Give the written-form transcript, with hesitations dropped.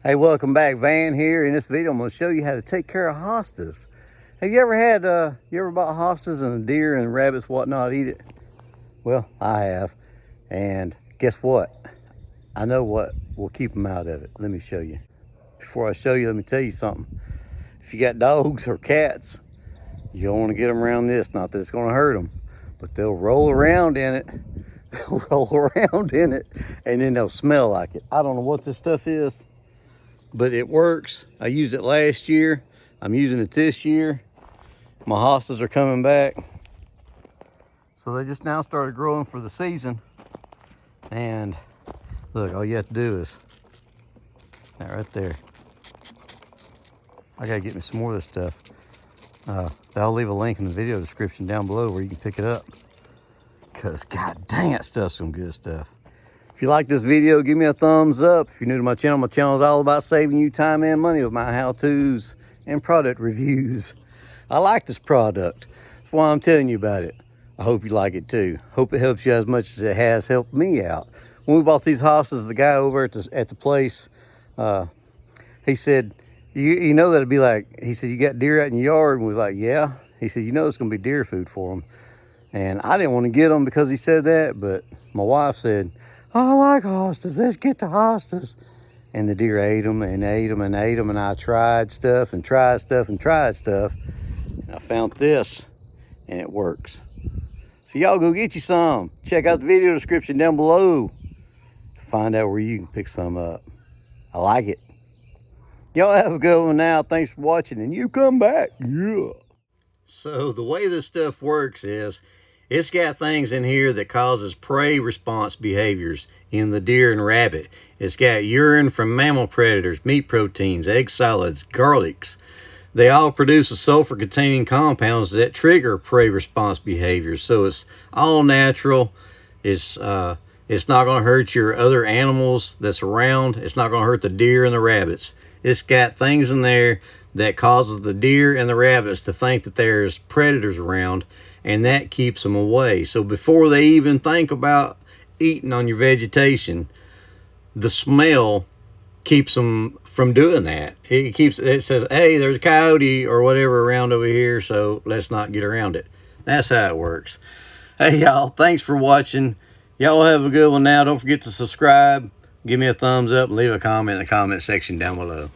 Hey, welcome back. Van here. In this video, I'm going to show you how to take care of hostas. Have you ever had, you ever bought hostas and the deer and rabbits, whatnot, eat it? Well, I have. And guess what? I know what will keep them out of it. Let me show you. Before I show you, let me tell you something. If you got dogs or cats, you don't want to get them around this. Not that it's going to hurt them, but they'll roll around in it. They'll roll around in it, and then they'll smell like it. I don't know what this stuff is, but it works. I used it last year. I'm using it this year. My hostas are coming back. So they just now started growing for the season. And look, all you have to do is, that right there. I gotta get me some more of this stuff. I'll leave a link in the video description down below where you can pick it up. Cause god dang, that stuff's some good stuff. If you like this video, give me a thumbs up. If you're new to my channel is all about saving you time and money with my how-tos and product reviews. I like this product. That's why I'm telling you about it. I hope you like it too. Hope it helps you as much as it has helped me out. When we bought these hostas, the guy over at the place, he said, you know that'd be like, he said, you got deer out in your yard? And we was like, yeah. He said, you know it's gonna be deer food for them. And I didn't want to get them because he said that, but my wife said, oh, I like hostas, let's get the hostas. And the deer ate them and ate them and ate them, and I tried stuff and tried stuff and tried stuff. And I found this, and it works. So y'all go get you some. Check out the video description down below to find out where you can pick some up. I like it. Y'all have a good one now. Thanks for watching, and you come back. Yeah. So the way this stuff works is, it's got things in here that causes prey response behaviors in the deer and rabbit. It's got urine from mammal predators, meat proteins, egg solids, garlics. They all produce a sulfur-containing compounds that trigger prey response behaviors. So it's all natural. It's not going to hurt your other animals that's around. It's not going to hurt the deer and the rabbits. It's got things in there that causes the deer and the rabbits to think that there's predators around, and that keeps them away. So before they even think about eating on your vegetation, the smell keeps them from doing that. It says, hey, there's a coyote or whatever around over here, so let's not get around it. That's how it works. Hey y'all, thanks for watching. Y'all have a good one now. Don't forget to subscribe, give me a thumbs up, and leave a comment in the comment section down below.